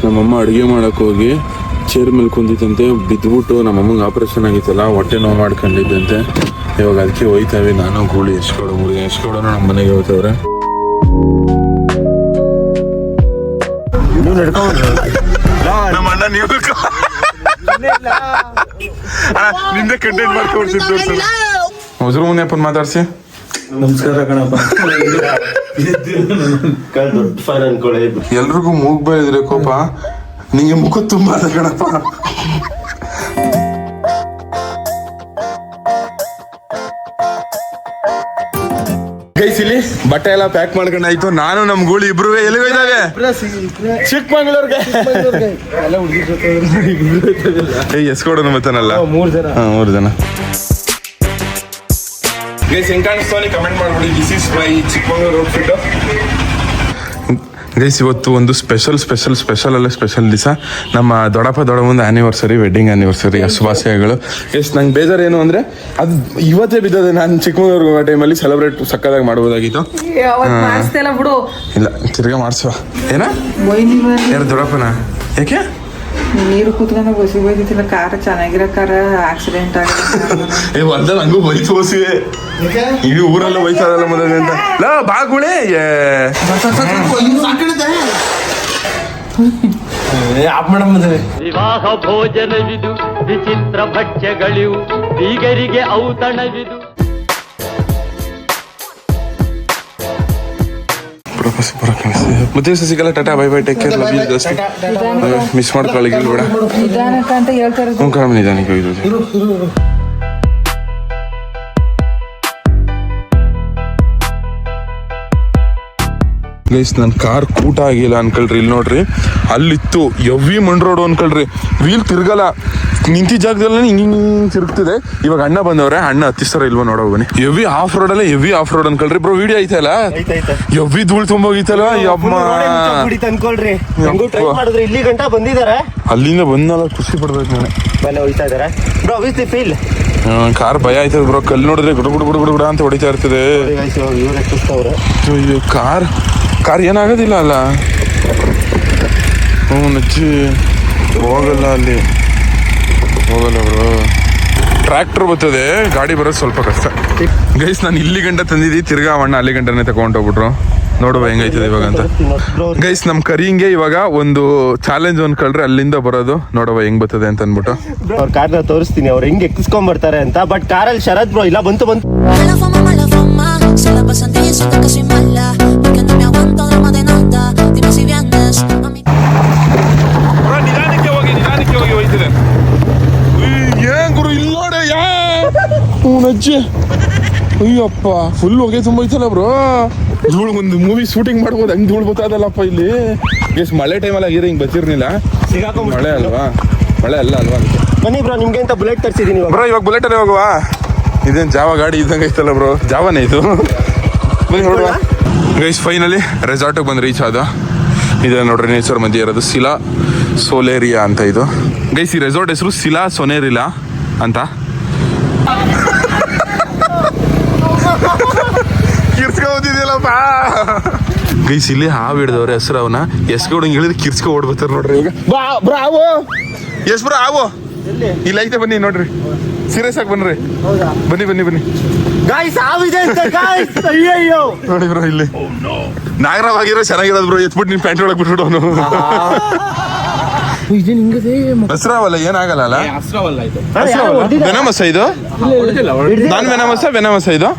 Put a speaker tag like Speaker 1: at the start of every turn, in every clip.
Speaker 1: ನಮ್ಮಮ್ಮ ಅಡುಗೆ ಮಾಡೋಕೆ ಹೋಗಿ ಚೇರ್ ಮೇಲೆ ಕುಂದಿತ್ತಂತೆ, ಬಿದ್ದುಬಿಟ್ಟು ನಮ್ಮಮ್ಮಂಗೆ ಆಪ್ರೇಷನ್ ಆಗಿತ್ತಲ್ಲ, ಹೊಟ್ಟೆ ನೋವು ಮಾಡ್ಕೊಂಡಿದ್ದಂತೆ. ಇವಾಗ ಅದಕ್ಕೆ ಹೋಯ್ತಾವೆ. ನಾನು ಗೂಳಿ ಎಸ್ಕೊಡೋ ಮುರುಗಿ ಎಸ್ಕೊಡೋಣ ನಮ್ಮ ಮನೆಗೆ ಹೋಗ್ತವ್ರೆ. ನಮ್ಮ ಅಣ್ಣ ನೀವು ನಿಂದೆ ಕಂಟೆಂಟ್ ಮಾಡ್ಕೊಡ್ತಿದ್ದು ಹೊಸರು ಮುನಿಯಪ್ಪನ್ ಮಾತಾಡ್ಸಿ.
Speaker 2: ನಮಸ್ಕಾರ ಕಣಪ್ಪ.
Speaker 1: ಎಲ್ರಿಗೂ ಮೂಗ್ ಬೆಳೆದ್ರೆ ಕೋಪ, ನಿಂಗೆ ಮುಖ ತುಂಬಾ ಅದ ಕಣಪ್ಪ. ಗೈಸ್ ಇಲ್ಲಿ ಬಟ್ಟೆ ಎಲ್ಲ ಪ್ಯಾಕ್ ಮಾಡ್ಕೊಂಡಾಯ್ತು. ನಾನು ನಮ್ ಗೂಳಿ ಇಬ್ರು ಎಲ್ಲಿಗೆ ಹೋಯ್ತಾವೆ? ಚಿಕ್ಕಮಂಗ್ಳೂರ್ಗೆ. ಎಸ್ಕೊಡೋನು ಮತ್ತನಲ್ಲ 3 ಜನ. ಗೈಸ್ ಹೆಂಗ್ ಕಾಣಿಸ್ತಾವ ಕಮೆಂಟ್ ಮಾಡ್ಬಿಡಿ. This is my Chikmagalur outfit. Guys ಇವತ್ತು ಒಂದು ಸ್ಪೆಷಲ್ ದಿವಸ. ನಮ್ಮ ದೊಡ್ಡಪ್ಪ ದೊಡ್ಡಮ್ಮಂದು ಆ್ಯನಿವರ್ಸರಿ, ವೆಡ್ಡಿಂಗ್ ಆ್ಯನಿವರ್ಸರಿ. ಶುಭಾಶಯಗಳು. ಎಸ್ ನಂಗೆ ಬೇಜಾರೇನು ಅಂದರೆ ಅದು ಇವತ್ತೇ ಬಿದ್ದದೆ. ನಾನು ಚಿಕ್ಕಮಂಗ್ಳೂರ್ಗೆ ಹೋಗೋ ಟೈಮಲ್ಲಿ ಸೆಲೆಬ್ರೇಟ್ ಸಕ್ಕದಾಗಿ ಮಾಡ್ಬೋದಾಗಿತ್ತು. ಇಲ್ಲ ತಿರ್ಗಾ ಮಾಡಿಸುವ. ಏನ ಯಾರು ದೊಡ್ಡಪ್ಪನ? ಯಾಕೆ
Speaker 3: ನೀರು ಕೂತ್ಕೊಂಡು ಬಸಿ ಬೈತಿಲ್ಲ? ಕಾರ ಚೆನ್ನಾಗಿರೋ ಕಾರ ಆಕ್ಸಿಡೆಂಟ್ ಆಗಿದೆ.
Speaker 1: ಒಂದ ನಂಗೂ ಬೈತು ಬಸಿವೆ. ಇಡೀ ಊರೆಲ್ಲ ಬೈತಾರಲ್ಲ ಮೊದಲೇ ಅಂತ. ಲಾ ಬಾಗುಳೆ
Speaker 4: ವಿವಾಹ ಭೋಜನವಿದು, ವಿಚಿತ್ರ ಭಕ್ಷ್ಯಗಳಿವು, ಬೀಗರಿಗೆ ಔತಣವಿದು.
Speaker 1: ಮತ್ತೆ ಸಿಗಲ್ಲ. Tata bye bye, take care, love you ಜಾಸ್ತಿ. ಮಿಸ್ ಮಾಡ್ಕೊಳ್ಳಿ ಬೇಡ.
Speaker 3: ನಿಧಾನಕ್ಕೆ ಅಂತ ಹೇಳ್ತಾರೆ.
Speaker 1: ನಿಧಾನಕ್ಕೆ ಹೋಗಿದ್ದು. ಗೈಸ್ ನನ್ನ ಕಾರ್ ಕೂಟ ಆಗಿಲ್ಲ ಅನ್ಕೊಳ್ರಿ. ಇಲ್ಲಿ ನೋಡ್ರಿ, ಅಲ್ಲಿತ್ತು ಎವಿ ಮಣ್ ರೋಡು ಅನ್ಕೊಳ್ರಿ. ವೀಲ್ ತಿರ್ಗಲ್ಲ, ನಿಂತಿ ಜಾಗದಲ್ಲಿ ಹಿಂಗೆ ತಿರುಗ್ತಿದೆ. ಇವಾಗ ಅಣ್ಣ ಬಂದವ್ರೆ, ಅಣ್ಣ ಹತ್ತಿಸ್ತಾರ ಇಲ್ವ ನೋಡೋ ಬನ್ನಿ. ಎವಿ ಆಫ್ ರೋಡ್ ಅಲ್ಲ, ಎವಿ ಆಫ್ ರೋಡ್ ಅನ್ಕೊಳ್ರಿ. ಬ್ರೋ ವಿಡಿಯೋ ಐತಲ್ಲ, ಎವಿ ಧೂಳ್ ತುಂಬೋಗಿತ್ತಲ್ಲ.
Speaker 2: ಇಲ್ಲಿ ಗಂಟ ಬಂದಿದ್ದಾರೆ,
Speaker 1: ಅಲ್ಲಿಂದ ಬಂದಲ್ಲ ಖುಷಿ ಪಡ್ಬೇಕು. ನಾನು ಕಾರ್ ಭಯ ಆಯ್ತದ ಬ್ರೋ. ಕಲ್ಲು ನೋಡಿದ್ರೆ ಗುಡು ಗುಡು ಗುಡು ಗುಡ ಅಂತ ಹೊಡಿತಾ ಇರ್ತದೆ. ಕಾರ್ ಏನಾಗೋದಿಲ್ಲ ಅಲ್ಲ. ನಚ್ಚಿ ಹೋಗಲ್ಲ, ಅಲ್ಲಿ ಹೋಗಲ್ಲ ಬ್ರೋ. ಟ್ರ್ಯಾಕ್ಟರ್ ಬರ್ತದೆ, ಗಾಡಿ ಬರೋದು ಸ್ವಲ್ಪ ಕಷ್ಟ. ಗೈಸ್ ನಾನು ಇಲ್ಲಿ ಗಂಟ ತಂದಿದ್ದಿ, ತಿರ್ಗಾ ಅಣ್ಣ ಅಲ್ಲಿ ಗಂಟನೇ ತಗೊಂಡೋಗ್ಬಿಟ್ರು. ನೋಡುವ ಹೆಂಗೈತದೆ ಇವಾಗ ಅಂತ. ಗೈಸ್ ನಮ್ ಕರಿಂಗೆ ಇವಾಗ ಒಂದು ಚಾಲೆಂಜ್ ಅನ್ಕೊಳ್ರಿ, ಅಲ್ಲಿಂದ ಬರೋದು. ನೋಡುವ ಹೆಂಗ್ ಬರ್ತದೆ ಅಂತ ಅನ್ಬಿಟ್ಟು
Speaker 2: ಅವ್ರ ಕಾರ್ನ ತೋರಿಸ್ತೀನಿ ಅವ್ರು ಹೆಂಗ್ ಎಕ್ಕಿಸ್ಕೊಂಡ್ ಬರ್ತಾರೆ ಅಂತ. ಬಟ್ ಕಾರಲ್ಲಿ ಶರತ್ ಬ್ರೋ ಇಲ್ಲ, ಬಂತು
Speaker 1: ಏನ್ ಗುರು ಇಲ್ಲಿ ನೋಡ. ಅಜ್ಜಿ ಅಯ್ಯಪ್ಪ ಫುಲ್ ಹೊಗೆ ತುಂಬೈತಲ್ಲ ಬ್ರೋ. ಧೂಳು ಒಂದು ಮೂವಿ ಶೂಟಿಂಗ್ ಮಾಡ್ಬೋದು, ಹಂಗ್ ಧೂಳು ಗೊತ್ತಾದಲ್ಲಪ್ಪ ಇಲ್ಲಿ. ಎಷ್ಟು ಮಳೆ ಟೈಮಲ್ಲಿ ಆಗಿರೋ ಹಿಂಗ್ ಬರ್ತಿರ್ನಿಲ್ಲ. ಮಳೆ ಅಲ್ವಾ, ಮಳೆ ಅಲ್ಲ ಅಲ್ವಾ.
Speaker 2: ಬನ್ನಿ ಬ್ರೋ, ನಿಮ್ಗೆ ಅಂತ ಬುಲೆಟ್ ತರಿಸಿದೀನಿ
Speaker 1: ಬ್ರೋ. ಇವಾಗ ಬುಲೆಟ್ ಅಲ್ಲೇ ಹೋಗುವ. ಇದೇನು ಜಾವ ಗಾಡಿ ಇದ್ದಂಗೆ ಐತಲ್ಲ ಬ್ರೋ. ಜಾವನೇ ಇದು. ಬನ್ನಿ ನೋಡುವ. ಗೈಸ್ ಫೈನಲಿ ರೆಸಾರ್ಟಿಗೆ ಬಂದು ರೀಚ್ ಆದ. ಇದೆ ನೋಡ್ರಿ, ನೇಚರ್ ಮಧ್ಯೆ ಇರೋದು ಸಿಲಾ ಸೋಲೇರಿಯಾ ಅಂತ ಇದು. ಗೈಸ್ ಈ ರೆಸಾರ್ಟ್ ಹೆಸರು ಸಿಲಾ ಸೊನೇರಿಲಾ ಅಂತ. ಕಿರ್ಸ್ಕೊಂದಿದ್ಯಲ್ಲಪ್ಪ ಗೈಸ್. ಇಲ್ಲಿ ಹಾವು ಹಿಡ್ದವ್ರೆ ಹೆಸರು. ಅವನ ಎಸ್ಕೊಂಡಂಗೆ ಹೇಳಿದ್ರೆ ಕಿರ್ಸ್ಕೊ ಓಡ್ಬರ್ತಾರೆ ನೋಡ್ರಿ. ಇವಾಗ ಬ್ರಾವೋ ಎಸ್ ಬ್ರೋ ಆವೋ ಇಲ್ಲ ಐತೆ. ಬನ್ನಿ ನೋಡ್ರಿ, ಸೀರಿಯಸ್ ಆಗಿ ಬನ್ರಿ. ಬನ್ನಿ ಬನ್ನಿ ಬನ್ನಿ ನೋಡಿ ಬ್ರೋ. ಇಲ್ಲಿ ನಾಗರವಾಗಿರೋ ಚೆನ್ನಾಗಿರೋದು ಬ್ರೋ. ಎತ್ಬಿಟ್ಟು ನಿನ್ ಪ್ಯಾಂಟ್ ಒಳಗೆ ಬಿಟ್ಬಿಟ್ಟು ಅವನು. ಹಸ್ರಾವಲ್ಲ, ಏನಾಗಲ್ಲ ಅಲ್ಲ. ವೆನಮಸ ಇದು. ನಾನ್ ವೆನಮಸ ಇದು.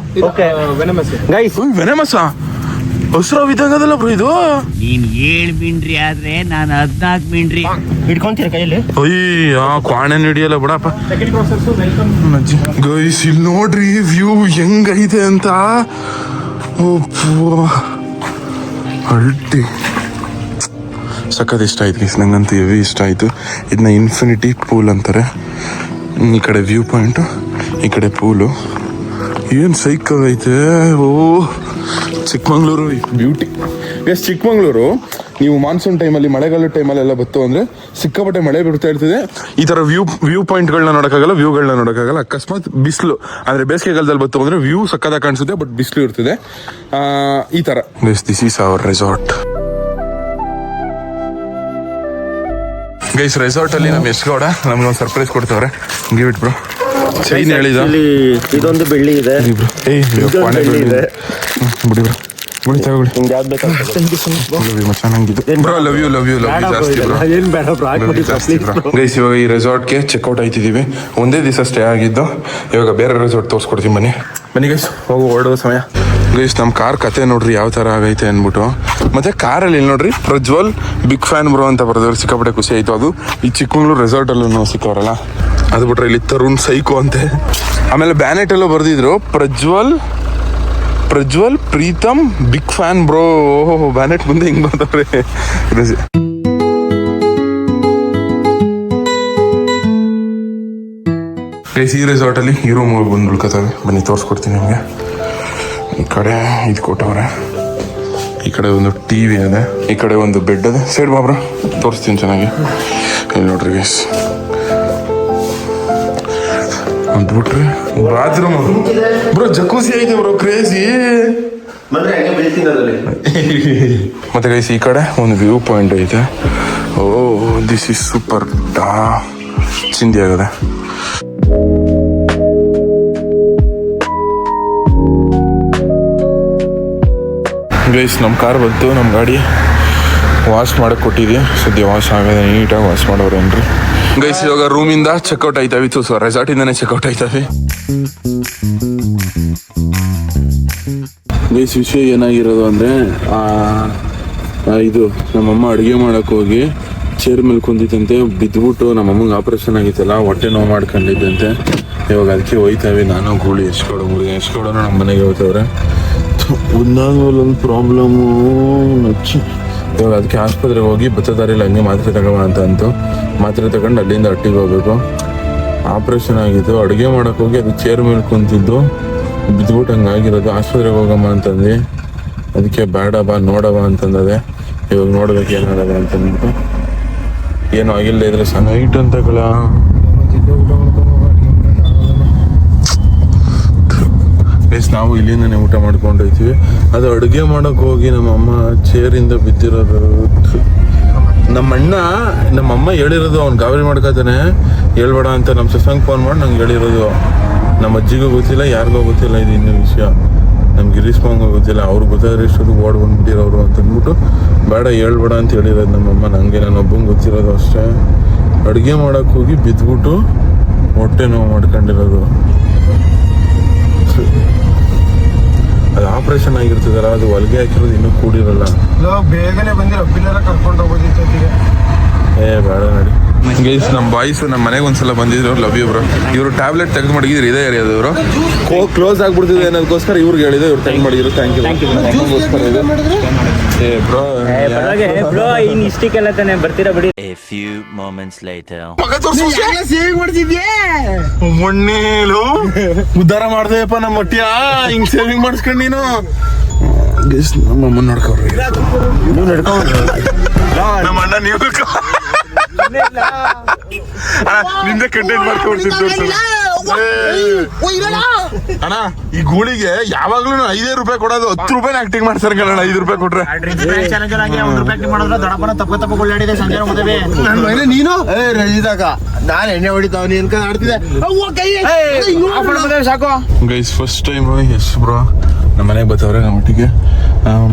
Speaker 1: ವೆನಮಸ ಹಸ್ರಾವ್ ಇದ್ದಂಗದಲ್ಲ ಬ್ರೋ ಇದು.
Speaker 5: ನೀನ್ 7 ಮಿಂಡ್ರಿ ಆದ್ರೆ ನಾನು 14 ಮಿಂಡ್ರಿ
Speaker 2: ಹಿಡ್ಕೊಂತೀರ ಕೈಯಲ್ಲಿ.
Speaker 1: ಅಯ್ಯ ಕ್ವಾಣೆ ಹಿಡಿಯಲ್ಲ ಬಿಡಪ್ಪ. ಗೈಸ್ ಇಲ್ಲಿ ನೋಡ್ರಿ ವ್ಯೂ ಹೆಂಗೈತೆ ಅಂತ. ಅಲ್ಟಿ ಸಖತ್ ಇಷ್ಟ ಆಯ್ತು ಗೈಸ್, ನಂಗಂತೂ ಹೆವಿ ಇಷ್ಟ ಆಯಿತು. ಇದನ್ನ ಇನ್ಫಿನಿಟಿ ಪೂಲ್ ಅಂತಾರೆ. ಈ ಕಡೆ ವ್ಯೂ ಪಾಯಿಂಟು, ಈ ಕಡೆ ಪೂಲು. ಏನು ಸೈಕಲ್ ಐತೆ. ಓ ಚಿಕ್ಕಮಂಗ್ಳೂರು ಬ್ಯೂಟಿ. ಎಸ್ ಚಿಕ್ಕಮಂಗ್ಳೂರು ನೀವು ಮಾನ್ಸೂನ್ ಟೈಮಲ್ಲಿ, ಮಳೆಗಾಲ ಟೈಮಲ್ಲೆಲ್ಲ ಬತ್ತು ಅಂದರೆ ಸಿಕ್ಕಾಪಟ್ಟೆ ಮಳೆ ಬಿಡ್ತಾ ಇರ್ತದೆ. ಈ ಥರ ವ್ಯೂ ಪಾಯಿಂಟ್ಗಳನ್ನ ನೋಡೋಕ್ಕಾಗಲ್ಲ, ವ್ಯೂಗಳನ್ನ ನೋಡೋಕ್ಕಾಗಲ್ಲ. ಅಕಸ್ಮಾತ್ ಬಿಸಿಲು ಅಂದರೆ ಬೇಸಿಗೆಗಾಲದಲ್ಲಿ ಬತ್ತು ಅಂದರೆ ವ್ಯೂ ಸಕ್ಕದಾಗಿ ಕಾಣಿಸುತ್ತೆ, ಬಟ್ ಬಿಸಿಲು ಇರ್ತದೆ. ಈ ಥರ this is our resort. Guys resort ಅಲ್ಲಿ ನಮ್ಮ ಯಶ್ ಗೌಡ ನಮ್ಗೆ ಒಂದು ಸರ್ಪ್ರೈಸ್ ಕೊಡ್ತವ್ರೆ. Give it bro. ಚೈನ್ ಹೇಳಿದ
Speaker 2: ಇದೊಂದು ಬೆಳ್ಳಿ ಇದೆ,
Speaker 1: ಬಿಡಿ ಬ್ರೋ, ಬಿಡಿ ತಗೊಳ್ಳಿ. ಬ್ರೋ ಲವ್ ಯು ಜಾಸ್ತಿ ಬ್ರೋ. ಗೈಸ್ ಇವಾಗ ಈ ರೆಸಾರ್ಟ್ಗೆ ಚೆಕ್ಔಟ್ ಆಯ್ತಿದೀವಿ. ಒಂದೇ ದಿವಸ ಸ್ಟೇ ಆಗಿದ್ದು. ಇವಾಗ ಬೇರೆ ರೆಸಾರ್ಟ್ ತೋರಿಸ್ಕೊಡ್ತೀನಿ, ಬನ್ನಿ ಗೈಸ್, ಹೋಗು ಹೊರಡುವ ಸಮಯ. ಗೈಸ್ ನಮ್ಮ ಕಾರ್ ಕತೆ ನೋಡ್ರಿ ಯಾವ ಥರ ಆಗೈತೆ ಅಂದ್ಬಿಟ್ಟು. ಮತ್ತೆ ಕಾರಲ್ಲಿ ಇಲ್ಲಿ ನೋಡ್ರಿ ಪ್ರಜ್ವಲ್ ಬಿಗ್ ಫ್ಯಾನ್ ಬ್ರೋ ಅಂತ ಬರೆದವ್ರು, ಸಿಕ್ಕಾಪಟ್ಟೆ ಖುಷಿ ಆಯಿತು. ಅದು ಈ ಚಿಕ್ಕಮಂಗ್ಳೂರು ರೆಸಾರ್ಟಲ್ಲೂ ಸಿಕ್ಕವ್ರಲ್ಲ, ಅದು ಬಿಟ್ರೆ ಇಲ್ಲಿ ತರುಣ್ ಸೈಕೋ ಅಂತೆ. ಆಮೇಲೆ ಬ್ಯಾನೆಟಲ್ಲೂ ಬರೆದಿದ್ರು Prajwal Preetham big fan bro. ಓಹೋ, ಬ್ಯಾನೆಟ್ ಮುಂದೆ ಹಿಂಗೆ ಬರ್ತಾವ್ರೆ. ಗೈಸ್ ಈ ರೆಸಾರ್ಟಲ್ಲಿ ಈ ರೂಮ್ ಬಂದು ಉಳ್ಕೊತವೆ. ಬನ್ನಿ ತೋರಿಸ್ಕೊಡ್ತೀನಿ ನಿಮಗೆ. ಈ ಕಡೆ ಇದು ಕೊಟ್ಟವ್ರೆ, ಈ ಕಡೆ ಒಂದು ಟಿವಿ ಇದೆ, ಈ ಕಡೆ ಒಂದು ಬೆಡ್ ಇದೆ. ಸೈಡ್ ಬಾಬ್ರ ತೋರಿಸ್ತೀನಿ ಚೆನ್ನಾಗಿ. ಇಲ್ಲಿ ನೋಡ್ರಿ ಗೈಸ್, ಅಂದ್ಬಿಟ್ರಿ ಬಾತ್ರೂಮ್ ಬ್ರೋ, ಜಕೂಸಿ ಐತೆ ಬ್ರೋ, ಕ್ರೇಜಿ. ಮತ್ತೆ ಗೈಸ್ ಈ ಕಡೆ ಒಂದು ವ್ಯೂ ಪಾಯಿಂಟ್ ಐತೆ. Oh this is super. ಚಿಂದಿ ಆಗದೆ. ಗೈಸ್ ನಮ್ಮ ಕಾರ್ ಬಂತು, ನಮ್ಮ ಗಾಡಿ ವಾಶ್ ಮಾಡಕ್ಕೆ ಕೊಟ್ಟಿದ್ವಿ. ಸದ್ಯ ವಾಶ್ ಆಗದೆ, ನೀಟಾಗಿ ವಾಶ್ ಮಾಡೋರೇನ್ರಿ. ಗೈಸ್ ಇವಾಗ ರೂಮಿಂದ ಚೆಕ್ಔಟ್ ಆಯ್ತಾವಿ. ರೆಸಾರ್ಟಿಂದಾನೆ ಚೆಕ್ಔಟ್ ಆಯ್ತಾವಿ. ಗೈಸ್ ವಿಷಯ ಏನಾಗಿರೋದು ಅಂದರೆ, ಇದು ನಮ್ಮಮ್ಮ ಅಡುಗೆ ಮಾಡೋಕ್ಕೆ ಹೋಗಿ ಚೇರ್ ಮೇಲೆ ಕುಂದಿತ್ತಂತೆ, ಬಿದ್ದುಬಿಟ್ಟು ನಮ್ಮಮ್ಮಂಗೆ ಆಪ್ರೇಷನ್ ಆಗಿತ್ತಲ್ಲ, ಹೊಟ್ಟೆ ನೋವು ಮಾಡ್ಕೊಂಡಿದ್ದಂತೆ. ಇವಾಗ ಅದಕ್ಕೆ ಹೋಯ್ತಾವೆ. ನಾನು ಗೂಳಿ ಎಸ್ಕೊಡೋನು ನಮ್ಮ ಮನೆಗೆ ಹೋಗ್ತವ್ರೆ. ಒಂದಾದ್ಮೇಲೆ ಪ್ರಾಬ್ಲಮ್ಮು ನಚ್ಚಿ. ಇವಾಗ ಅದಕ್ಕೆ ಆಸ್ಪತ್ರೆಗೆ ಹೋಗಿ ಬಚ್ಚದಾರಿಲ್ಲ ಹಂಗೆ ಮಾತ್ರೆ ತಗೊಳ್ಳೋಣ ಅಂತು. ಮಾತ್ರೆ ತಗೊಂಡು ಅಲ್ಲಿಂದ ಹಟ್ಟಿಗೆ ಹೋಗ್ಬೇಕು. ಆಪ್ರೇಷನ್ ಆಗಿತ್ತು. ಅಡುಗೆ ಮಾಡೋಕ್ಕೆ ಹೋಗಿ ಅದು ಚೇರ್ ಮೇಲೆ ಕುಂತಿದ್ದು ಬಿದ್ದುಬಿಟ್ಟು ಹಂಗಾಗಿರೋದು. ಆಸ್ಪತ್ರೆಗೆ ಹೋಗಮ್ಮ ಅಂತಂದು, ಅದಕ್ಕೆ ಬೇಡ ಬಾ ನೋಡವ ಅಂತಂದದೆ. ಇವಾಗ ನೋಡ್ಬೇಕು ಏನಾಗದ ಅಂತಂದ್ಬಿಟ್ಟು. ಏನು ಆಗಿಲ್ಲದೆ ಇದ್ರೆ ಸನೈಟ್ ಅಂತಗಳ. ನಾವು ಇಲ್ಲಿಂದನೇ ಊಟ ಮಾಡ್ಕೊಂಡು ಹೋಗ್ತೀವಿ. ಅದು ಅಡುಗೆ ಮಾಡೋಕೆ ಹೋಗಿ ನಮ್ಮಮ್ಮ ಚೇರಿಂದ ಬಿದ್ದಿರೋದು. ನಮ್ಮಮ್ಮ ಹೇಳಿರೋದು, ಅವ್ನು ಗಾಬರಿ ಮಾಡ್ಕೊತಾನೆ, ಹೇಳ್ಬೇಡ ಅಂತ ನಮ್ಮ ಸಸಂಗ್ ಫೋನ್ ಮಾಡಿ ನಂಗೆ ಹೇಳಿರೋದು. ನಮ್ಮ ಅಜ್ಜಿಗೂ ಗೊತ್ತಿಲ್ಲ, ಯಾರಿಗೂ ಗೊತ್ತಿಲ್ಲ ಇದು ಇನ್ನೂ ವಿಷಯ. ನಮ್ಗೆ ಗಿರೀಶ್ಮಂಗೂ ಗೊತ್ತಿಲ್ಲ. ಅವ್ರು ಗೊತ್ತಾದ್ರೆ ಇಷ್ಟೊಂದು ಓಡ್ ಬಂದ್ಬಿಟ್ಟಿರೋರು ಅಂತಂದ್ಬಿಟ್ಟು ಬೇಡ ಹೇಳ್ಬೇಡ ಅಂತ ಹೇಳಿರೋದು ನಮ್ಮಮ್ಮ. ನನಗೆ ನಾನೊಬ್ಬಂಗೆ ಗೊತ್ತಿರೋದು ಅಷ್ಟೇ. ಅಡುಗೆ ಮಾಡೋಕೆ ಹೋಗಿ ಬಿದ್ದುಬಿಟ್ಟು ಹೊಟ್ಟೆ ನೋವು ಮಾಡ್ಕೊಂಡಿರೋದು. ಅದು ಆಪರೇಷನ್ ಆಗಿರ್ತದಲ್ಲ, ಅದು ಹೊಲಿಗೆ ಹಾಕಿರೋದು ಇನ್ನೂ ಕೂಡಿರಲ್ಲ.
Speaker 2: ಬೇಗನೆ ಬಂದಿರೋ ಪಿಲ್ಲರ ಕರ್ಕೊಂಡು ಹೋಗೋದಿತ್ತು.
Speaker 1: ಬೇಡ ನೋಡಿ ಗೈಸ್. ನಮ್ಮ ಬಾಯ್ಸ್ ನಮ್ಮ ಮನೆಗೆ ಒಂದ್ಸಲ ಬಂದಿದ್ರು, ಲವ್ ಯು ಬ್ರೋ. ಇವರು ಟ್ಯಾಬ್ಲೆಟ್ ತೆಗೆದು ಮಡಗಿದ್ರು, ಇದೇ ಏರಿಯಾದ ಇವರು ಕ್ಲೋಸ್ ಆಗ್ಬಿಡ್ತಿದೆ ಅನ್ನೋದಕ್ಕೋಸ್ಕರ ಇವ್ರಿಗೆ ಹೇಳಿದೆ. ಇವ್ರು ತೆಗೆದು ಮಾಡಿದ್ರು. Thank you bro.
Speaker 5: ಇಷ್ಟಕ್ಕೆಲ್ಲ ತಾನೆ ಬರ್ತೀರಾ ಬಿಡಿ.
Speaker 1: ಮೊನ್ನೇಲು ಉದ್ಧಾರ ಮಾಡ್ದೇಪ್ಪ ನಮ್ಮ ಮಟ್ಟಿಯ. ಹಿಂಗ್ ಸೇವಿಂಗ್ ಮಾಡಿಸ್ಕೊಂಡು ನೀನು. ನಮ್ಮ ಅಮ್ಮನ ನೋಡ್ಕೊವ್ರಿ,
Speaker 2: ನೀವು ನಡ್ಕೊಂಡು
Speaker 1: ನಮ್ಮ ಅಣ್ಣ ನೀವು ನಿಂದೆ ಕಂಟೆಂಟ್ ಮಾಡ್ಕೊಡ್ತಿದ್ದು ಅಣ್ಣ. ಈ ಗೂಳಿಗೆ ಯಾವಾಗ್ಲೂ 5 ರೂಪಾಯಿ ಕೊಡೋದು, 10 ರೂಪಾಯಿ ಆಕ್ಟಿಂಗ್ ಮಾಡ್ತಾರೆ ಕಣ. 5 ರೂಪಾಯಿ ಕೊಟ್ರೆ
Speaker 2: ನೀನು ರಜಿದಾಗ ನಾನು ಎಣ್ಣೆ ಹೊಡಿತಾವ ನೀನ್ ಆಡ್ತಿದ್ದೆ. ಸಾಕು
Speaker 1: guys, first time S bro ನಮ್ಮ ಮನೆಗೆ ಬರ್ತಾವ್ರೆ ನಮ್ಮ ಒಟ್ಟಿಗೆ.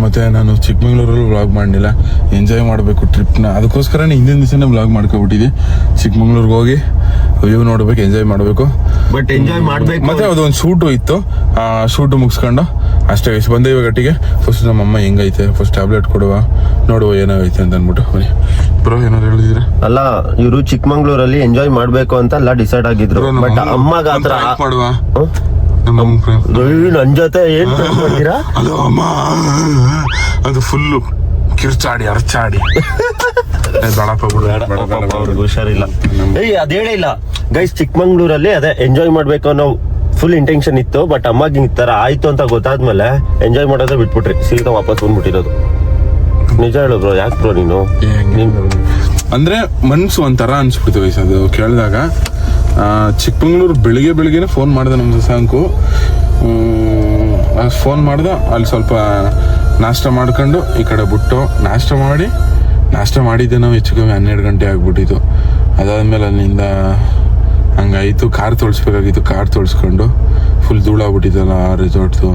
Speaker 1: ಮತ್ತು ನಾನು ಚಿಕ್ಕಮಂಗ್ಳೂರಲ್ಲಿ ವ್ಲಾಗ್ ಮಾಡಲಿಲ್ಲ, ಎಂಜಾಯ್ ಮಾಡಬೇಕು ಟ್ರಿಪ್ನ. ಅದಕ್ಕೋಸ್ಕರನೇ ಹಿಂದಿನ ದಿವಸನೇ ವ್ಲಾಗ್ ಮಾಡ್ಕೊಬಿಟ್ಟಿದ್ದೆ. ಚಿಕ್ಕಮಂಗ್ಳೂರ್ಗೆ ಹೋಗಿ ವ್ಯೂ ನೋಡ್ಬೇಕು, ಎಂಜಾಯ್ ಮಾಡಬೇಕು.
Speaker 2: ಬಟ್ ಎಂಜಾಯ್ ಮಾಡಬೇಕು.
Speaker 1: ಮತ್ತು ಅದೊಂದು ಶೂಟು ಇತ್ತು, ಆ ಶೂಟು ಮುಗಿಸ್ಕೊಂಡು ಅಷ್ಟೇ ಗೈಸ್ ಬಂದೆ ಇವಾಗ ಗಟ್ಟಿಗೆ. ಫಸ್ಟ್ ನಮ್ಮಮ್ಮ ಹೆಂಗೈತೆ, ಫಸ್ಟ್ ಟ್ಯಾಬ್ಲೆಟ್ ಕೊಡುವ, ನೋಡುವ ಏನಾಗೈತೆ ಅಂತ ಅಂದ್ಬಿಟ್ಟು. ಬ್ರೋ ಏನಾದ್ರು ಹೇಳಿದ್ರೆ
Speaker 2: ಅಲ್ಲ, ಇವರು ಚಿಕ್ಕಮಂಗ್ಳೂರಲ್ಲಿ ಎಂಜಾಯ್ ಮಾಡಬೇಕು ಅಂತ ಎಲ್ಲ ಡಿಸೈಡ್ ಆಗಿದ್ರು. ಬಟ್ ಅಮ್ಮಗ ಆತರ
Speaker 1: ಮಾಡುವ
Speaker 2: ನನ್ ಜೊತೆ ಏನ್ ಮಾಡ್ತೀರಾ?
Speaker 1: ಅದು ಅಮ್ಮ ಅದು ಫುಲ್ಲು ಕಿರ್ಚಾಡಿ ಅರ್ಚಾಡಿ
Speaker 2: ಹುಷಾರಿಲ್ಲ. ಅದೇಳೇ ಇಲ್ಲ ಗೈಸ್, ಚಿಕ್ಕಮಂಗ್ಳೂರಲ್ಲಿ ಅದೇ ಎಂಜಾಯ್ ಮಾಡ್ಬೇಕು ಅನ್ನೋ ಫುಲ್ ಇಂಟೆನ್ಷನ್ ಇತ್ತು. ಬಟ್ ಅಮ್ಮಗೆ ಈ ತರ ಆಯ್ತು ಅಂತ ಗೊತ್ತಾದ್ಮೇಲೆ ಎಂಜಾಯ್ ಮಾಡೋದೇ ಬಿಟ್ಬಿಟ್ರಿ, ಸೀದಾ ವಾಪಸ್ ಬಂದ್ಬಿಟ್ಟಿರೋದು. ನಿಜ ಹೇಳು ಬ್ರೋ, ಯಾಕೆ ಬ್ರೋ ನೀನು
Speaker 1: ಅಂದ್ರೆ ಮನ್ಸು ಒಂಥರ ಅನ್ಸ್ಬಿಡ್ತು ಗೈಸ್. ಅದು ಕೇಳಿದಾಗ ಚಿಕ್ಕಮಂಗ್ಳೂರು ಬೆಳಿಗ್ಗೆನೆ ಫೋನ್ ಮಾಡ್ದೆ ನಮ್ಮ ಶಶಾಂಕು. ಫೋನ್ ಮಾಡ್ದೆ, ಅಲ್ಲಿ ಸ್ವಲ್ಪ ನಾಷ್ಟ ಮಾಡ್ಕೊಂಡು ಈ ಕಡೆ ಬಿಟ್ಟು ನಾಷ್ಟ ಮಾಡಿ ನಾಷ್ಟ ಮಾಡಿದ್ದೆ ನಾವು ಹೆಚ್ಚು ಕಮ್ಮಿ 12 ಗಂಟೆ ಆಗ್ಬಿಟ್ಟಿತ್ತು. ಅದಾದ್ಮೇಲೆ ಅಲ್ಲಿಂದ ಹಂಗಾಯಿತು, ಕಾರ್ ತೊಳ್ಸ್ಬೇಕಾಗಿತ್ತು. ಕಾರ್ ತೊಳ್ಸ್ಕೊಂಡು ಫುಲ್ ಧೂಳಾಗ್ಬಿಟ್ಟಿದ್ದಲ್ಲ ಆ ರೆಸಾರ್ಟ್ದು.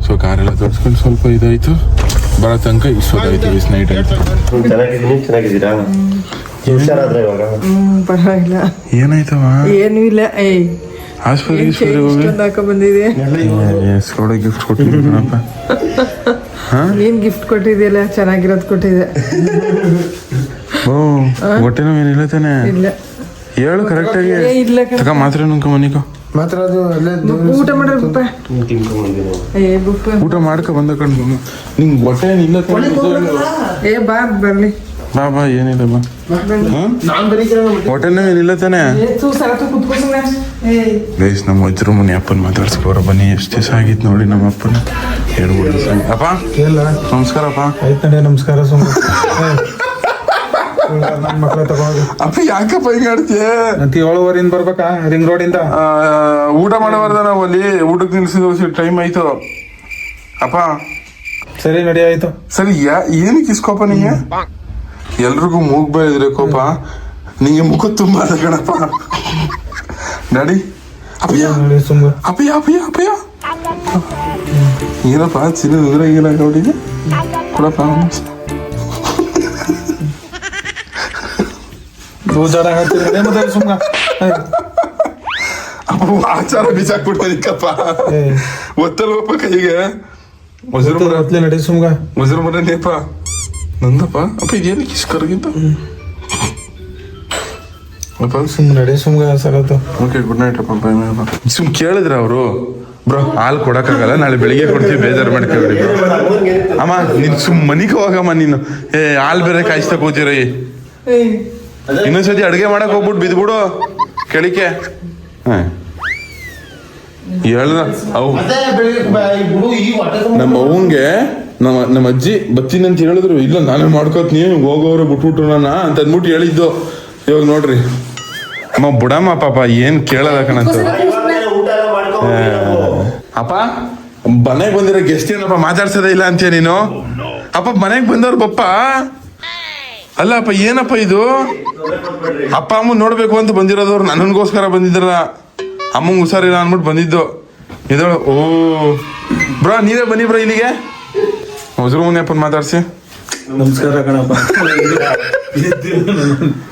Speaker 1: ಸೊ ಕಾರೆಲ್ಲ ತೊಳ್ಸ್ಕೊಂಡು ಸ್ವಲ್ಪ ಇದಾಯಿತು. ಬರೋ ತನಕ ಇಷ್ಟೊತ್ತಾಯ್ತು, ಇಸ್ ನೈಟ್ ಆಯಿತು.
Speaker 2: ಚೆನ್ನಾಗಿದ್ದೀರಾ? ಹುಷಾರಾದ್ರೆ ಇವಾಗ?
Speaker 3: ಪರವಾಗಿಲ್ಲ.
Speaker 1: ಏನಾಯ್ತವ?
Speaker 3: ಏನೂ ಇಲ್ಲ.
Speaker 1: ಆಸ್ಪತ್ರೆಗೆ ಹೋಗಿ
Speaker 3: ಬಂದಿದೆ.
Speaker 1: ಗಿಫ್ಟ್ ಕೊಟ್ಟಿದ್ದೀನಪ್ಪ.
Speaker 3: ಏನ್ ಗಿಫ್ಟ್ ಕೊಟ್ಟಿದೆಯಲ್ಲ, ಚೆನ್ನಾಗಿರೋದು ಕೊಟ್ಟಿದೆ.
Speaker 1: ಓ ಹೊಟ್ಟೆ ನೋವು ಏನಿಲ್ಲ ತಾನೆ?
Speaker 3: ಇಲ್ಲ.
Speaker 1: ಹೇಳು ಕರೆಕ್ಟಾಗಿ.
Speaker 3: ಇಲ್ಲ
Speaker 1: ತಕ ಮಾತ್ರ ನುಂಕ ಮನಿಕೋ.
Speaker 3: ಮಾತ್ರ ಅದು ಊಟ ಮಾಡ್ರ ಬುಪ್ಪ.
Speaker 1: ಊಟ ಮಾಡ್ಕೊ ಬಂದ ಕಣ್. ನಿಂಗೆ ಹೊಟ್ಟೆ ಏನಿಲ್ಲ
Speaker 3: ಬಾ ಬರ್ಲಿ.
Speaker 1: ಬಾ ಏನಿಲ್ಲ ಬಾ. ಹೊಟ್ಟೆ ನೋವು ಏನಿಲ್ಲ ತಾನೆ? ಗೈಸ್ ನಮ್ಮ ವಜ್ರ ಮನೆ ಅಪ್ಪನ ಮಾತಾಡ್ಸ್ಕೋರ ಬನ್ನಿ. ಎಷ್ಟು ದಿವಸ ಆಗಿತ್ತು ನೋಡಿ ನಮ್ಮ ಅಪ್ಪನ. ಹೇಳ್ಬಿಡಿ ಅಪ್ಪ. ನಮಸ್ಕಾರಪ್ಪ.
Speaker 6: ಆಯ್ತು ನಡಿ, ನಮಸ್ಕಾರ. ನನ್ನ ಮಕ್ಕಳ ತಗೊಂಡು
Speaker 1: ಅಪ್ಪ ಯಾಕಪ್ಪ ಹಿಂಗ ಆಡ್ತೀಯ?
Speaker 6: 7:15 ಬರ್ಬೇಕಾ ರಿಂಗ್ ರೋಡಿಂದ?
Speaker 1: ಊಟ ಮಾಡಬಾರ್ದ ನಾವು ಅಲ್ಲಿ? ಊಟಕ್ಕೆ ನಿಲ್ಸಿದ ಟೈಮ್ ಆಯ್ತು ಅಪ್ಪ.
Speaker 6: ಸರಿ ನಡಿ, ಆಯ್ತು.
Speaker 1: ಸರಿ ಏನಕ್ಕೆ ಇಸ್ಕೋಪ ನಿಂಗೆ? ಎಲ್ರಿಗೂ ಮೂಗ್ ಬೆಳೆದ್ರೆ ಕೋಪ, ನಿಂಗೆ ಮುಖ ತುಂಬ ಅದ ಕಣಪ್ಪ. ನಡಿ ಅಪ್ಪಯ್ಯ
Speaker 6: ಸುಮ್ಮ
Speaker 1: ಅಪ್ಪಯ್ಯ ಅಪ್ಪಯ್ಯ ಅಪ್ಪಯ್ಯ. ಏನಪ್ಪ ಚಿನ್ನ ಎದುರಾಗಿಲ್ಲ ಗೌಡಿಗೆ ಕೊಡಪ್ಪ.
Speaker 6: ಸುಮ್ಮ
Speaker 1: ಅಪ್ಪ ಆಚಾರ ಬಿಸಾಕ್ಬಿಡ್ತಾನಿಕ್ಕಪ್ಪ. ಒತ್ತಲ್ವಪ್ಪ ಕೈಗೆ.
Speaker 6: ನಡಿ ಸುಮ್ಗ.
Speaker 1: ವಜ್ರ ಮನೇಪ ನಂದಪ್ಪ. ಅಪ್ಪ ಇದೇನಕ್ಕೆ ಇಸ್ಕರ್ಗಿಂತ
Speaker 6: ಸುಮ್ ನಡಿ ಸುಮ್ಗ ಸರತ್ತು.
Speaker 1: ಓಕೆ ಗುಡ್ ನೈಟ್ ಅಪ್ಪ. Bye bye. ಸುಮ್ ಕೇಳಿದ್ರ ಅವರು? ಬ್ರೋ ಹಾಲು ಕೊಡಕ್ಕಾಗಲ್ಲ, ನಾಳೆ ಬೆಳಿಗ್ಗೆ ಕೊಡ್ತೀವಿ, ಬೇಜಾರು ಮಾಡ್ತೀವಿ. ಅಮ್ಮ ನೀನ್ ಸುಮ್ ಮನಿಗೆ ಹೋಗಮ್ಮ ನೀನು. ಹಾಲು ಬೇರೆ ಕಾಯಿಸ್ತಾ ಕೂತಿರ. ಇನ್ನೊಂದ್ಸತಿ ಅಡುಗೆ ಮಾಡಕ್ ಹೋಗ್ಬಿಟ್ಟು ಬಿದ್ಬಿಡು ಕೆಳಿಕೆ. ಹೇಳ್ದ ಅವು ನಮ್ಮ ಅವಂಗೆ ನಮ್ಮ ಅಜ್ಜಿ ಬತ್ತೀನಿ ಅಂತ ಹೇಳಿದ್ರು. ಇಲ್ಲ ನಾನೇ ಮಾಡ್ಕೋತೀನಿ, ಹೋಗೋರು ಬಿಟ್ಬಿಟ್ರು ನನ್ನ ಅಂತ ಅಂದ್ಬಿಟ್ಟು ಹೇಳಿದ್ದು. ಇವಾಗ ನೋಡ್ರಿ ಅಮ್ಮ ಬುಡಮ್ಮ ಪಾಪ ಏನ್ ಕೇಳಲ್ಲ ಕಣಂತ. ಅಪ್ಪ ಮನೆಗೆ ಬಂದಿರೋ ಗೆಸ್ಟ್ ಏನಪ್ಪ ಮಾತಾಡ್ಸೋದೇ ಇಲ್ಲ ಅಂತೀಯ ನೀನು? ಅಪ್ಪ ಮನೆಗೆ ಬಂದವ್ರು ಬಪ್ಪ. ಅಲ್ಲ ಅಪ್ಪ ಏನಪ್ಪ ಇದು? ಅಪ್ಪ ಅಮ್ಮ ನೋಡ್ಬೇಕು ಅಂತ ಬಂದಿರೋದವ್ರು ನನ್ನಗೋಸ್ಕರ ಬಂದಿದ್ರಲ್ಲ. ಅಮ್ಮಂಗೆ ಹುಷಾರಿಲ್ಲ ಅಂದ್ಬಿಟ್ಟು ಬಂದಿದ್ದು. ಇದಳು ಓ ಬ್ರೋ ನೀವೇ ಬನ್ನಿ ಬ್ರೋ ಇಲ್ಲಿಗೆ. ಹೊಸರು ಮುನಿಯಪ್ಪನ ಮಾತಾಡ್ಸಿ.
Speaker 6: ನಮಸ್ಕಾರ ಕಣಪ್ಪ.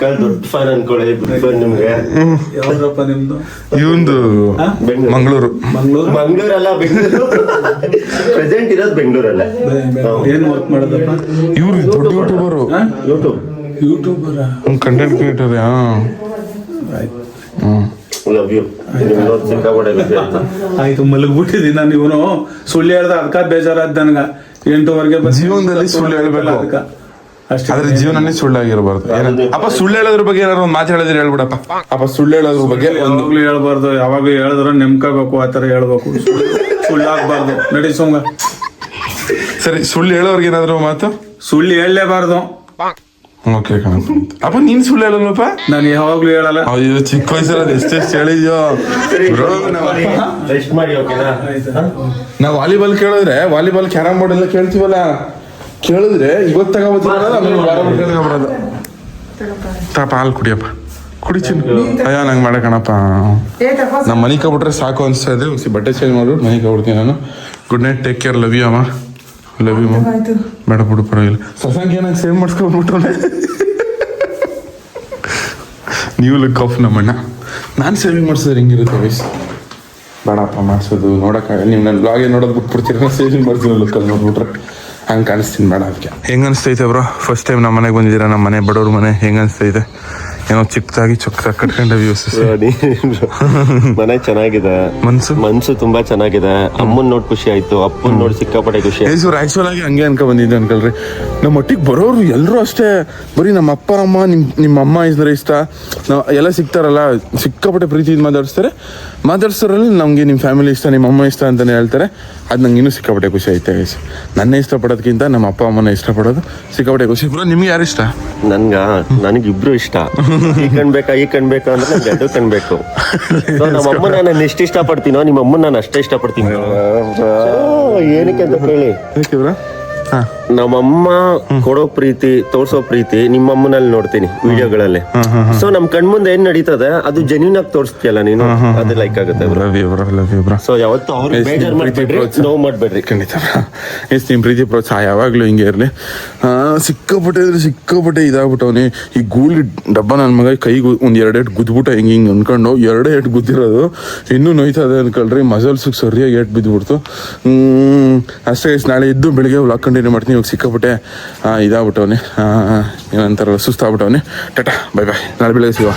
Speaker 2: ದೊಡ್ಡ ಫ್ಯಾನ್ ಅನ್ಕೊಳ್ಳಿ ನಿಮ್ಗೆ.
Speaker 6: ಯಾವ್ದಪ್ಪ ನಿಮ್ದು?
Speaker 1: ಇವಂದು ಮಂಗಳೂರು.
Speaker 2: ಮಂಗಳೂರಲ್ಲ, ಬೆಂಗಳೂರು. ಪ್ರೆಸೆಂಟ್ ಇರೋದು ಬೆಂಗಳೂರಲ್ಲ.
Speaker 6: ಏನ್ ವರ್ಕ್ ಮಾಡೋದಪ್ಪ?
Speaker 1: ಇವ್ರು ದೊಡ್ಡ ಯೂಟ್ಯೂಬರು.
Speaker 6: ಯೂಟ್ಯೂಬರ
Speaker 1: content creator.
Speaker 6: ಆಯ್ತು, ಮಲಗ್ಬಿಟ್ಟಿದ್ದೀನಿ ನಾನು. ಇವನು ಸುಳ್ಳು ಹೇಳ್ದ ಅದಕ್ಕ ಬೇಜಾರಾದ ನನ್ಗ. 8:00
Speaker 1: ಜೀವನದಲ್ಲಿ ಸುಳ್ಳು ಹೇಳ್ಬೇಕು, ಆದ್ರೆ ಜೀವನನೇ ಸುಳ್ಳಾಗಿರಬಾರ್ದು. ಅಪ್ಪ ಸುಳ್ಳು ಹೇಳೋದ್ರ ಬಗ್ಗೆ ಏನಾದ್ರು ಒಂದು ಮಾತು ಹೇಳಿದ್ರೆ ಹೇಳ್ಬಿಡಪ್ಪ. ಅಪ್ಪ ಸುಳ್ಳು ಹೇಳೋದ್ರ ಬಗ್ಗೆ
Speaker 6: ಯಾವಾಗ್ಲೂ ಹೇಳ್ಬಾರ್ದು. ಯಾವಾಗ್ಲೂ ಹೇಳಿದ್ರೆ ನೆಮ್ಕೋಬೇಕು, ಆತರ ಹೇಳ್ಬೇಕು. ಸುಳ್ಳಾಗ್ಬಾರ್ದು. ನಡಿ ಸುಮ್ಗ.
Speaker 1: ಸರಿ ಸುಳ್ಳು ಹೇಳೋರ್ಗೆ ಏನಾದ್ರು ಮಾತು?
Speaker 6: ಸುಳ್ಳು ಹೇಳಲೇಬಾರ್ದು.
Speaker 1: ಓಕೆ ಕಣಪ್ಪ. ಅಪ್ಪ ನೀನ್ ಸುಳ್ಳು ಹೇಳಲ್ವಪ್ಪ?
Speaker 6: ನಾನು ಯಾವಾಗ್ಲೂ ಹೇಳಲ್ಲ.
Speaker 1: ಅಯ್ಯೋ ಚಿಕ್ಕ ವಯಸ್ಸಲ್ಲಿ ಎಷ್ಟೆಷ್ಟು ಹೇಳಿದ್ಯೋ ಬ್ರೋ.
Speaker 2: ರೆಸ್ಟ್ ಮಾಡಿ ಓಕೆನಾ?
Speaker 1: ನಾವು ವಾಲಿಬಾಲ್ ಕೇಳಿದ್ರೆ ವಾಲಿಬಾಲ್ ಕ್ಯಾರಮ್ ಬೋರ್ಡ್ ಎಲ್ಲ ಕೇಳ್ತೀವಲ್ಲ, ಕೇಳಿದ್ರೆ ಇವತ್ತು ತಗೋಬರೋದು, ಆಮೇಲೆ ವಾರ ತಗೋಬರೋದು. ತಾಪ ಹಾಲು ಕುಡಿಯಪ್ಪ, ಕುಡಿತೀನಿ. ಅಯ್ಯೋ ನಂಗೆ ಮಾಡಕಣಪ್ಪ. ನಮ್ಮ ಮನೆ ಕಬಿಟ್ರೆ ಸಾಕು ಅನಿಸ್ತಾ ಇದೆ. ಬಟ್ಟೆ ಚೇಂಜ್ ಮಾಡ್ಬಿಟ್ಟು ಮನೆ ಕಬಿಡ್ತೀನಿ ನಾನು. Good night, take care, love you ಅಮ್ಮ. ಲವ್ ಯು ಬೇಡ ಬಿಡು ಪರವಾಗಿಲ್ಲ. ಸಸಂಗ್ ಏನಾಗ ಸೇವ್ ಮಾಡಿಸ್ಕೊಂಡ್ಬಿಟ್ರೆ ನೀವು ಲುಕ್ ಆಫ್ ನಮ್ಮಣ್ಣ. ನಾನು ಸೇವಿಂಗ್ ಮಾಡಿಸಿದ್ರೆ ಹಿಂಗಿರುತ್ತೆ ವಯಸ್ಸು. ಬೇಡಪ್ಪ ಮಾಡಿಸೋದು ನೋಡೋಕ್ಕಾಗಲ್ಲ. ನೀವು ನನ್ನ ಬ್ಲಾಗೆ ನೋಡೋದು ಬಿಟ್ಬಿಡ್ತೀರ. ಸೇವಿಂಗ್ ಮಾಡಿಸೋ ಲುಕ್ಕಲ್ಲಿ ನೋಡ್ಬಿಟ್ರೆ ಹಂಗೆ ಕಾಣಿಸ್ತೀನಿ, ಬೇಡ ಅದಕ್ಕೆ. ಹೆಂಗೆ ಅನಿಸ್ತೈತೆ ಬ್ರೋ? ಫಸ್ಟ್ ಟೈಮ್ ನಮ್ಮ ಮನೆಗೆ ಬಂದಿದ್ದೀರಾ, ನಮ್ಮ ಮನೆ ಬಡವ್ರ ಮನೆ. ಹೆಂಗೆ ಅನಿಸ್ತೈತೆ? ಏನೋ ಚಿಕ್ಕದಾಗಿ ಕಟ್ಕೊಂಡ ವ್ಯೂಸ್.
Speaker 2: ಮನೆ ಚೆನ್ನಾಗಿದೆ, ಮನ್ಸು ತುಂಬಾ ಚೆನ್ನಾಗಿದೆ. ಅಮ್ಮನ್ ನೋಡ್ ಖುಷಿ ಆಯ್ತು, ಅಪ್ಪನ್ ನೋಡಿ ಸಿಕ್ಕಾಪಟ್ಟೆ ಖುಷಿ ಆಯ್ತು.
Speaker 1: ಸರ್ ಆಕ್ಚುಲ್ ಆಗಿ ಹಂಗೆ ಅನ್ಕೊ ಬಂದಿದ್ದೆ ಅನ್ಕಲ್ರಿ. ನಮ್ಮ ಒಟ್ಟಿಗೆ ಬರೋರು ಎಲ್ಲರೂ ಅಷ್ಟೇ. ಬರೀ ನಮ್ಮ ಅಪ್ಪ ಅಮ್ಮ ನಿಮ್ಮ ಅಮ್ಮ ಇದ್ರೆ ಇಷ್ಟ ನಾವು ಎಲ್ಲ ಸಿಗ್ತಾರಲ್ಲ, ಸಿಕ್ಕಾಪಟ್ಟೆ ಪ್ರೀತಿ ಮಾತಾಡ್ಸ್ತಾರಲ್ಲ. ನಮಗೆ ನಿಮ್ಮ ಫ್ಯಾಮಿಲಿ ಇಷ್ಟ, ನಿಮ್ಮ ಅಮ್ಮ ಇಷ್ಟ ಅಂತಾನೆ ಹೇಳ್ತಾರೆ. ಅದು ನಂಗೆ ಇನ್ನೂ ಸಿಕ್ಕಾಪಟ್ಟೆ ಖುಷಿ ಆಯ್ತು. ನನ್ನ ಇಷ್ಟಪಡೋದಕ್ಕಿಂತ ನಮ್ಮ ಅಪ್ಪ ಅಮ್ಮನ ಇಷ್ಟಪಡೋದು ಸಿಕ್ಕಾಪಟ್ಟೆ ಖುಷಿ. ನಿಮ್ಗೆ ಯಾರು ಇಷ್ಟ?
Speaker 2: ನನಗಿಬ್ರು ಇಷ್ಟ. ಈ ಕಣ್ಬೇಕಾ ಅಂದ್ರೆ ನಂಗೆ ಎರಡು ಕಣ್ಬೇಕು. ನಮ್ಮ ಅಮ್ಮ ನಾನು ಎಷ್ಟು ಇಷ್ಟಪಡ್ತೀನೋ ನಿಮ್ಮ ಅಮ್ಮನ ನಾನು ಅಷ್ಟೇ ಇಷ್ಟಪಡ್ತೀನಿ. ಏನಕ್ಕೆ ಅಂತ ಕೇಳಿ. ನಮ್ಮಮ್ಮ ಕೊಡೋ ಪ್ರೀತಿ ತೋರ್ಸೋ ಪ್ರೀತಿ ನಿಮ್ಮಮ್ಮನಲ್ಲಿ ನೋಡ್ತೀನಿ ವಿಡಿಯೋಗಳಲ್ಲಿ. ಸೊ ನಮ್ ಕಣ್ಮುಂದೆ ಏನ್ ನಡೀತದೆ ಅದು ಜೆನ್ಯೂನ್ ಆಗಿ ತೋರಿಸ್ತೀಯಲ್ಲ ನೀನು, ಅದು ಲೈಕ್ ಆಗುತ್ತೆ bro.
Speaker 1: Love you bro.
Speaker 2: So ಯಾವತ್ತು ಅವ್ರಿಗೆ ಬೇಜಾರ್ ಮಾಡ್ಬೇಡ್ರಿ, ನೋವು ಮಾಡ್ಬೇಡ್ರಿ.
Speaker 1: ಖಂಡಿತ ಎಷ್ಟು ನಿಮ್ಮ ಪ್ರೀತಿ ಪ್ರೋತ್ಸಾಹ ಯಾವಾಗಲೂ ಹಿಂಗೆ ಇರಲಿ. ಸಿಕ್ಕಾಪಟ್ಟೆ ಇದಾಗ್ಬಿಟ್ಟವನಿ ಈ ಗೂಳಿ ಡಬ್ಬ ನನ್ನ ಮಗ ಕೈಗೆ ಒಂದು 2 ಏಟು ಗುದ್ಬಿಟ್ಟ ಹಿಂಗೆ ಅನ್ಕೊಂಡು 2 ಏಟು ಗುದ್ದಿರೋದು ಇನ್ನೂ ನೋಯ್ತದೆ ಅನ್ಕೊಳ್ರಿ. ಮಸಲ್ಸಿಗೆ ಸರಿಯಾಗಿ ಏಟು ಬಿದ್ದುಬಿಡ್ತು. ಅಷ್ಟೇ ನಾಳೆ ಎದ್ದು ಬೆಳಿಗ್ಗೆ ವ್ಲಾಗ್ ಕಂಟಿನ್ಯೂ ಮಾಡ್ತೀನಿ. ಇವಾಗ ಸಿಕ್ಕಾಪಟ್ಟೆ ಇದಾಗ್ಬಿಟ್ಟವನಿ ಏನಂತಾರಲ್ಲ ಸುಸ್ತಾಗ್ಬಿಟ್ಟವನಿ. ಟಾಟಾ ಬೈ ಬಾಯ್, ನಾಳೆ ಬೆಳಗ್ಗೆ ಸಿಗುವ.